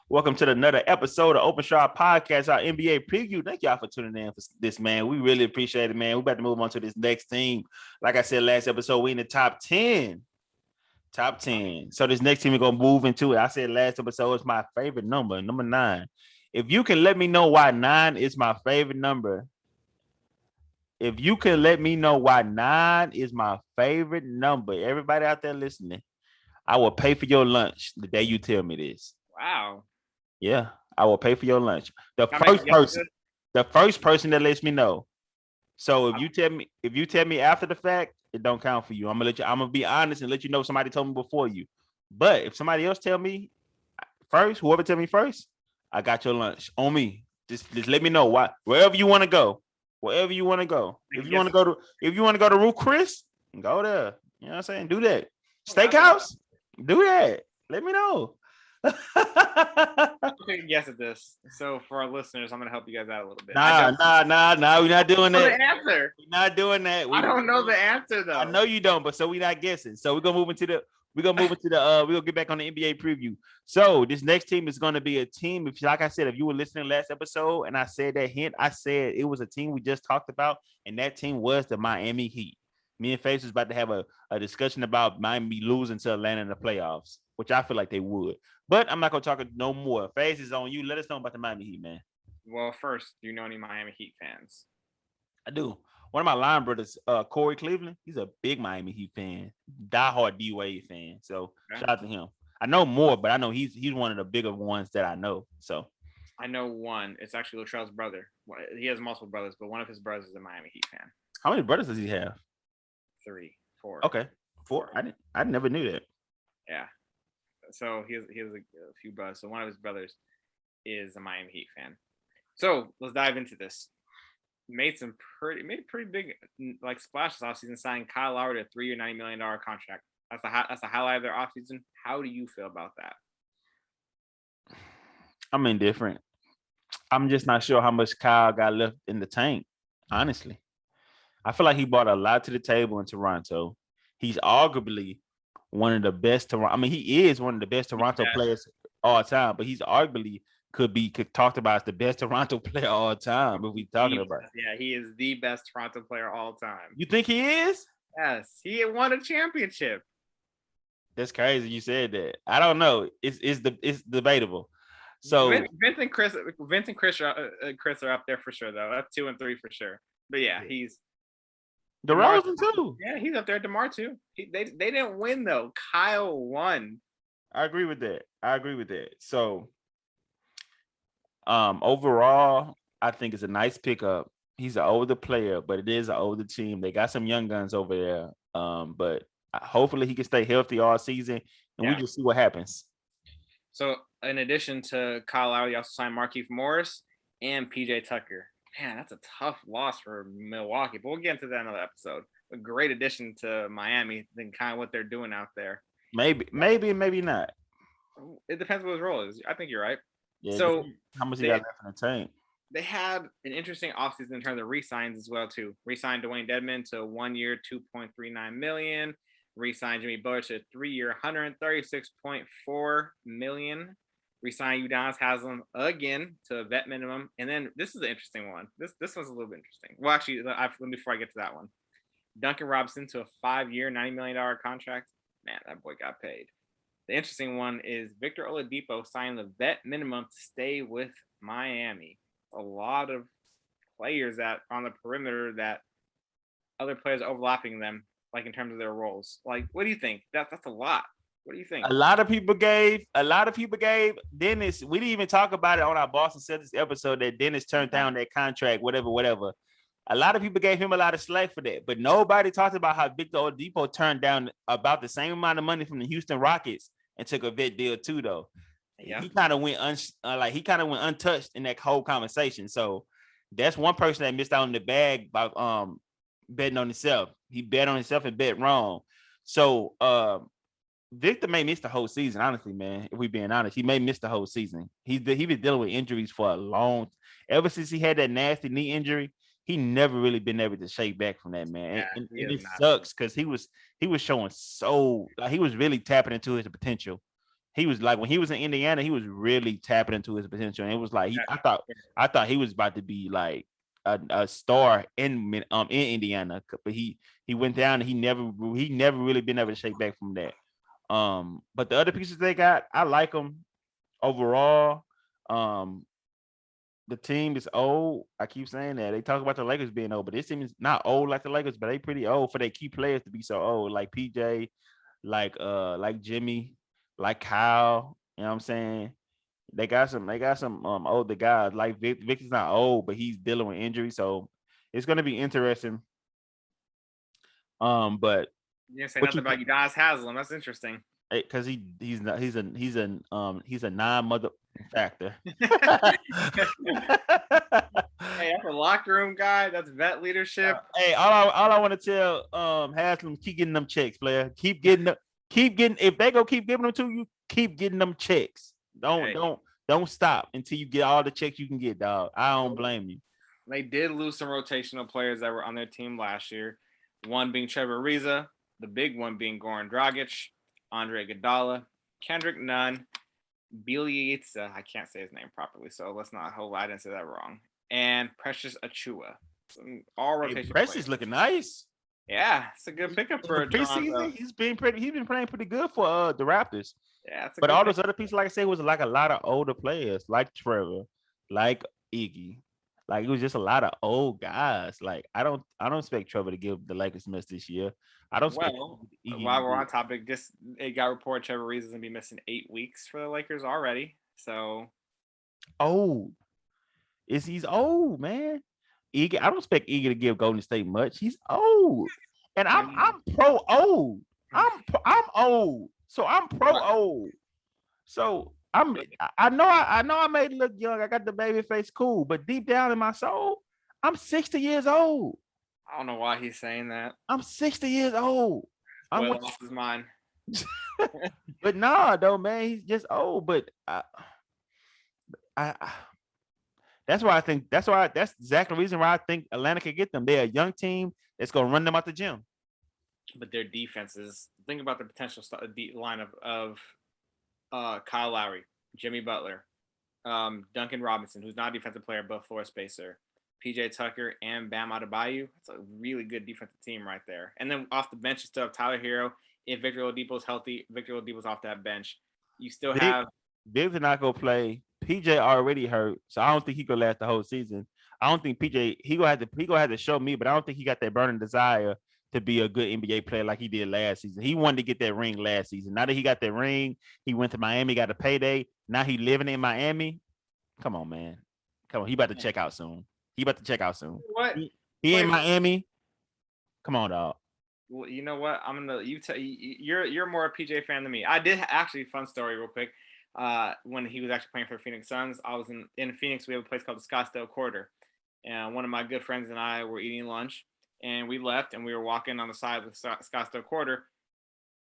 Welcome to another episode of Open Shot Podcast, our NBA preview. Thank y'all for tuning in for this, man. We really appreciate it, man. We're about to move on to this next team. Like I said last episode, we in the top 10. Top 10. So this next team we're going to move into it. I said last episode is my favorite number 9. If you can let me know why 9 is my favorite number, everybody out there listening, I will pay for your lunch the day you tell me this. Wow. Yeah, I will pay for your lunch. The first person that lets me know. So if you tell me after the fact, it don't count for you. I'm gonna be honest and let you know somebody told me before you. But if somebody else tell me first, whoever tell me first, I got your lunch on me. Just let me know why. Wherever you want to go. If you want to go to Ruth Chris, go there. You know what I'm saying? Do that. Steakhouse, do that. Let me know. Take a guess at this. So for our listeners, I'm gonna help you guys out a little bit. Nah. We're not doing that. The answer. We're not doing that. I don't know the answer though. I know you don't, but so we're not guessing. So we're gonna move into the. We're gonna get back on the NBA preview. So this next team is gonna be a team. If, like I said, if you were listening last episode and I said that hint, I said it was a team we just talked about, and that team was the Miami Heat. Me and Face was about to have a discussion about Miami losing to Atlanta in the playoffs, which I feel like they would. But I'm not gonna talk no more. Face is on you. Let us know about the Miami Heat, man. Well, first, do you know any Miami Heat fans? I do. One of my line brothers, Corey Cleveland, he's a big Miami Heat fan, diehard D-Wade fan. So shout out to him. I know more, but I know he's one of the bigger ones that I know. So I know one. It's actually Latrell's brother. He has multiple brothers, but one of his brothers is a Miami Heat fan. How many brothers does he have? 3, 4. Okay, 4. I never knew that. Yeah. So he has a few brothers. So one of his brothers is a Miami Heat fan. So let's dive into this. Made a pretty big like splash this offseason, signing Kyle Lowry to a 3-year, $90 million contract. That's the highlight of their offseason. How do you feel about that? I'm indifferent. I'm just not sure how much Kyle got left in the tank, honestly. I feel like he brought a lot to the table in Toronto. He's arguably one of the best he is one of the best Toronto players all time, but he's arguably could talked about as the best Toronto player all time if we talking about. Yeah, he is the best Toronto player all time. You think he is? Yes, he won a championship. That's crazy. You said that. I don't know. It's debatable. So Vince and Chris are up there for sure though. That's 2 and 3 for sure. But yeah, he's DeRozan too. Yeah, he's up there. DeMar too. They didn't win though. Kyle won. I agree with that. So overall, I think it's a nice pickup. He's an older player, but it is an older team. They got some young guns over there. But hopefully he can stay healthy all season, and we just see what happens. So in addition to Kyle Lowry, he also signed Markieff Morris and PJ Tucker. Man, that's a tough loss for Milwaukee, but we'll get into that in another episode. A great addition to Miami than kind of what they're doing out there. Maybe not. It depends what his role is. I think you're right. Yeah, so how much he got left in the tank? They had an interesting offseason in terms of re-signs as well too. Re-signed Dwayne Dedmon to 1 year, $2.39 million. Re-signed Jimmy Butler to a 3-year, $136.4 million. Re-signed Udonis Haslem again to a vet minimum. And then this is an interesting one. This one's a little bit interesting. Well, actually, before I get to that one, Duncan Robinson to a 5-year, $90 million contract. Man, that boy got paid. The interesting one is Victor Oladipo signed the vet minimum to stay with Miami. A lot of players that on the perimeter that other players overlapping them, like in terms of their roles. Like, what do you think? That's a lot. What do you think? A lot of people gave Dennis. We didn't even talk about it on our Boston Celtics episode that Dennis turned down that contract, whatever. A lot of people gave him a lot of slack for that, but nobody talked about how Victor Oladipo turned down about the same amount of money from the Houston Rockets and took a vet deal too, though. Yeah. He kind of went untouched in that whole conversation. So that's one person that missed out on the bag by betting on himself. He bet on himself and bet wrong. So Victor may miss the whole season, honestly, man. If we're being honest, he may miss the whole season. He been dealing with injuries for a long. Ever since he had that nasty knee injury, he never really been able to shake back from that, man. Yeah, and it sucks because he was showing he was really tapping into his potential. he was like when he was in Indiana, he was really tapping into his potential. And it was like Yeah. I thought he was about to be like a star in Indiana, but he went down and he never really been able to shake back from that. But the other pieces they got, I like them overall. Um, the team is old. I keep saying that. They talk about the Lakers being old, but this team is not old like the Lakers, but they pretty old for their key players to be so old, like PJ, like Jimmy, like Kyle. You know what I'm saying? They got some older guys. Like Victor's not old, but he's dealing with injury. So it's gonna be interesting. But You didn't say what nothing you about think? Udonis Haslam. That's interesting. Because he's not he's a non-mother factor. Hey, that's a locker room guy. That's vet leadership. Hey, all I want to tell Haslam, keep getting them checks, player. Keep getting if they go keep giving them to you, keep getting them checks. Don't Hey, don't stop until you get all the checks you can get, dog. I don't blame you. they did lose some rotational players that were on their team last year. One being Trevor Ariza, the big one being Goran Dragic, Andre Iguodala, Kendrick Nunn, Bielitsa. I can't say his name properly, so let's not hold. I didn't say that wrong. And Precious Achua. All Hey, rotation Press players. is looking nice. Yeah, it's a good pickup In the for Toronto. preseason, he's been playing pretty good for the Raptors. Yeah, it's a But good all pick. those other pieces, like I said, was like a lot of older players, like Trevor, like Iggy. Like it was just a lot of old guys. Like I don't expect Trevor to give the Lakers miss this year. I don't expect Well, Iggy while to we're do on topic, just it got reported Trevor Ariza is gonna be missing 8 weeks for the Lakers already. So old. He's old, man. Iggy, I don't expect Iggy to give Golden State much. He's old. And I'm pro old. I'm old. So I'm pro old. So I know I made it look young. I got the baby face cool, but deep down in my soul, I'm 60 years old. I don't know why he's saying that. I'm 60 years old. I'm Boy with, lost his mind. but nah, though, man, he's just old. But I that's why I think that's exactly the reason why I think Atlanta could get them. They're a young team that's gonna run them out the gym. But their defenses. Think about the potential line of Kyle Lowry, Jimmy Butler, Duncan Robinson, who's not a defensive player but floor spacer, PJ Tucker, and Bam Adebayo. That's a really good defensive team right there. And then off the bench, you still have Tyler Hero. If Victor Oladipo's healthy, Victor Oladipo's off that bench. You still Big have Big did not go play. PJ already hurt, so I don't think he could last the whole season. I don't think PJ he gonna have to show me, but I don't think he got that burning desire to be a good NBA player like he did last season. He wanted to get that ring last season. Now that he got that ring, he went to Miami, got a payday. Now he living in Miami. Come on, man. Come on, he about to check out soon. He about to check out soon. what? He in Miami. Come on, dog. Well, you know what? I'm gonna you're more a PJ fan than me. I did actually fun story real quick. When he was actually playing for the Phoenix Suns, I was in Phoenix. We have a place called the Scottsdale Quarter, and one of my good friends and I were eating lunch, and we left, and we were walking on the side of the Scottsdale Quarter,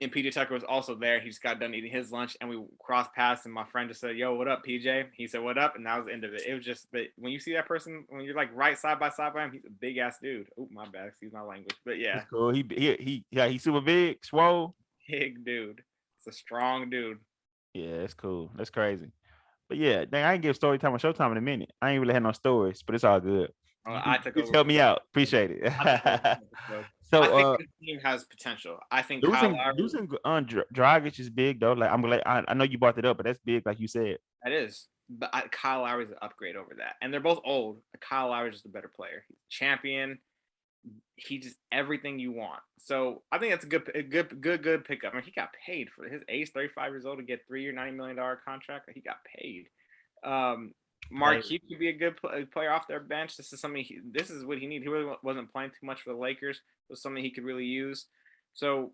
and PJ Tucker was also there. He just got done eating his lunch, and we crossed paths, and my friend just said, "Yo, what up, PJ?" He said, "What up?" And that was the end of it. It was just, but when you see that person, when you're like right side by him, he's a big ass dude. Oh, my bad, excuse my language, but yeah, It's cool. He's super big, swole. big dude. It's a strong dude. Yeah, it's cool. That's crazy. But yeah, dang, I can give story time on Showtime in a minute. I ain't really had no stories, but it's all good. I took You just over help for me that. out. Appreciate it. I took over for that episode. I So think this team has potential. I think Kyle Lowry, losing Dragic is big though. Like I'm glad I know you brought it up, but that's big, like you said. that is, but Kyle Lowry is an upgrade over that, and they're both old. Kyle Lowry is just a better player. He's a champion. He just everything you want. So I think that's a good pickup. I mean, he got paid for his age, 35 years old, to get 3 year, $90 million contract. He got paid. Mark Hughes could be a good player off their bench. This is something. This is what he needed. He really wasn't playing too much for the Lakers. It was something he could really use. So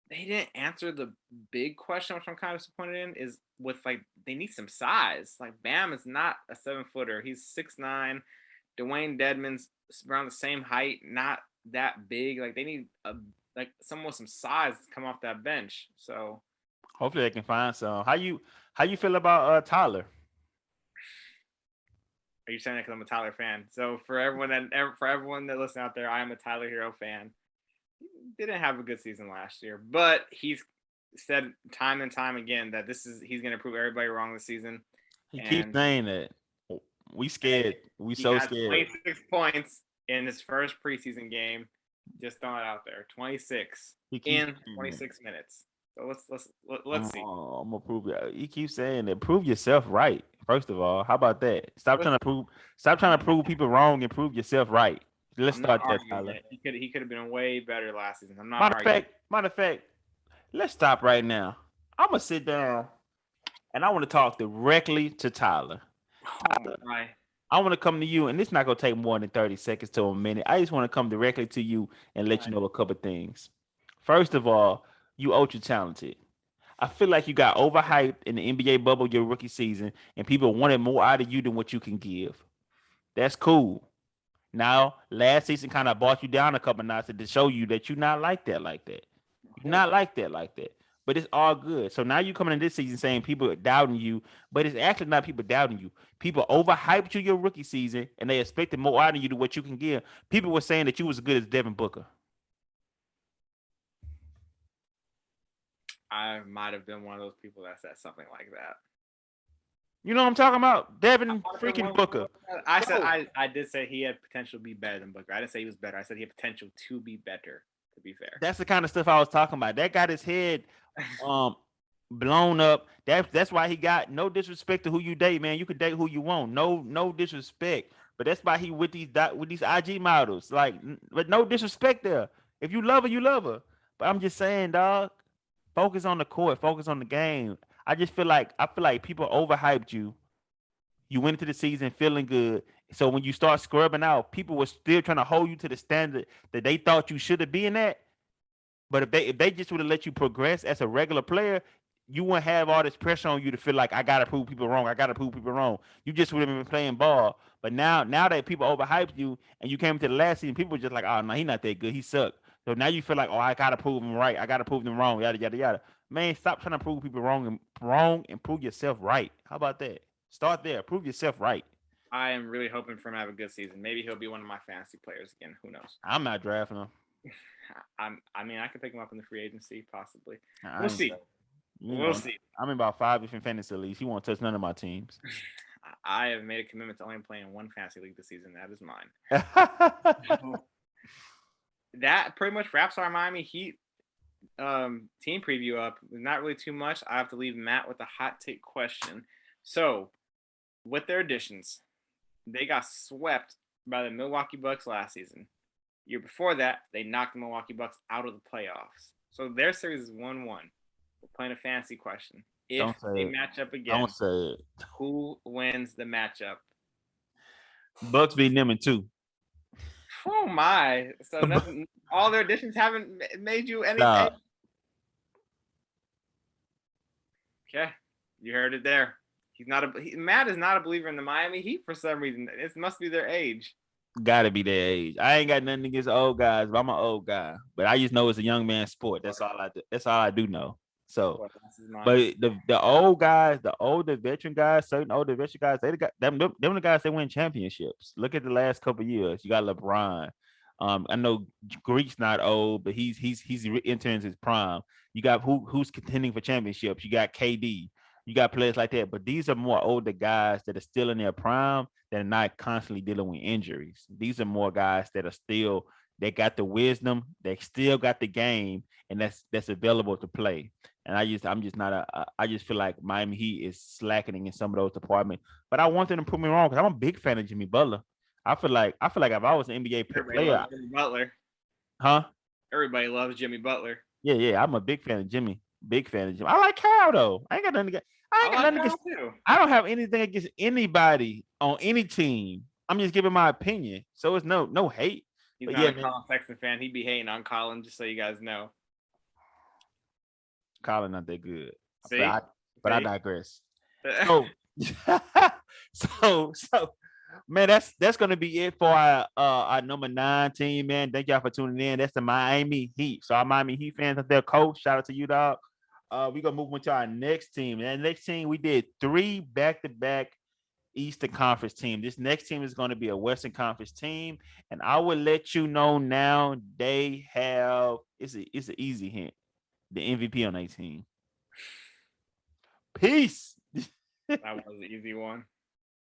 they didn't answer the big question, which I'm kind of disappointed in. Is with like they need some size. Like Bam is not a 7-footer. He's 6'9". Dwayne Dedman's around the same height, not that big. Like they need like someone with some size to come off that bench. So Hopefully they can find some. How you feel about Tyler? are you saying that because I'm a Tyler fan? So for everyone that listen out there, I am a Tyler Hero fan. He didn't have a good season last year, but he's said time and time again that he's going to prove everybody wrong this season. He keeps saying that. We scared. We so scared. 26 points in his first preseason game. Just throwing it out there. 26 in 26 minutes. So let's see. I'm gonna prove it. He keeps saying that. Prove yourself right. First of all, how about that? Stop trying to prove people wrong and prove yourself right. Let's start that, Tyler. He could have been way better last season. I'm not. Matter of fact, let's stop right now. I'm gonna sit down and I want to talk directly to Tyler. Tyler, I want to come to you, and it's not gonna take more than 30 seconds to a minute. I just want to come directly to you and let you know a couple things. First of all, you ultra talented. I feel like you got overhyped in the NBA bubble your rookie season, and people wanted more out of you than what you can give. That's cool. Now, last season kind of brought you down a couple notches to show you that you're not like that. You're not like that. But it's all good. So now you coming in this season saying people are doubting you, but it's actually not people doubting you. People overhyped you your rookie season, and they expected more out of you than what you can give. People were saying that you was as good as Devin Booker. I might have been one of those people that said something like that. You know what I'm talking about? Devin freaking Booker. I did say he had potential to be better than Booker. I didn't say he was better. I said he had potential to be better, to be fair. That's the kind of stuff I was talking about. That got his head blown up. That's why he got no disrespect to who you date, man. You can date who you want. No disrespect. But that's why he with these IG models. Like, but no disrespect there. If you love her, you love her. But I'm just saying, dog, focus on the court, focus on the game. I feel like people overhyped you. You went into the season feeling good. So when you start scrubbing out, people were still trying to hold you to the standard that they thought you should have been at. But if they just would have let you progress as a regular player, you wouldn't have all this pressure on you to feel like I gotta prove people wrong. You just would have been playing ball. But now that people overhyped you and you came into the last season, people were just like, oh no, he's not that good. He sucked. So now you feel like, oh, I gotta prove him right. I gotta prove them wrong. Yada yada yada. Man, stop trying to prove people wrong and prove yourself right. How about that? Start there. Prove yourself right. I am really hoping for him to have a good season. Maybe he'll be one of my fantasy players again. Who knows? I'm not drafting him. I mean, I could pick him up in the free agency, possibly. We'll see. We'll see. I'm in about 5 different fantasy leagues. He won't touch none of my teams. I have made a commitment to only playing one fantasy league this season. That is mine. That pretty much wraps our Miami Heat team preview up. Not really too much. I have to leave Matt with a hot take question. So, with their additions, they got swept by the Milwaukee Bucks last season. Year before that, they knocked the Milwaukee Bucks out of the playoffs. So their series is 1-1. We're playing a fantasy question. If they match up again, don't say it. Who wins the matchup? Bucks beat them in 2. Oh my! So all their additions haven't made you anything. Nah. Okay, you heard it there. Matt is not a believer in the Miami Heat for some reason. It must be their age. Gotta be their age. I ain't got nothing against old guys, but I'm an old guy. But I just know it's a young man's sport. That's all I do. That's all I do know. So, but the old guys, the older veteran guys, certain older veteran guys, they got them the guys that win championships. Look at the last couple of years. You got LeBron. I know Greek's not old, but he's entering his prime. You got who's contending for championships. You got KD. You got players like that. But these are more older guys that are still in their prime that are not constantly dealing with injuries. These are more guys that are still, they got the wisdom, they still got the game, and that's available to play. And I just feel like Miami Heat is slackening in some of those departments. But I want them to prove me wrong because I'm a big fan of Jimmy Butler. I feel like if I was an NBA player, Jimmy Butler, huh? Everybody loves Jimmy Butler. Yeah. I'm a big fan of Jimmy. I like Kyle though. I ain't got nothing against. I don't have anything against anybody on any team. I'm just giving my opinion. So it's no hate. He's not a Colin Sexton fan. He'd be hating on Colin, just so you guys know. Colin not that good. See? But I digress. So man, that's gonna be it for our number 9 team, man. Thank y'all for tuning in. That's the Miami Heat. So our Miami Heat fans out there, coach, shout out to you, dog. We're gonna move on to our next team. And that next team, we did 3 back-to-back Eastern Conference team. This next team is going to be a Western Conference team, and I will let you know now. They have it's an easy hint. the MVP on 18. Peace. That was an easy one.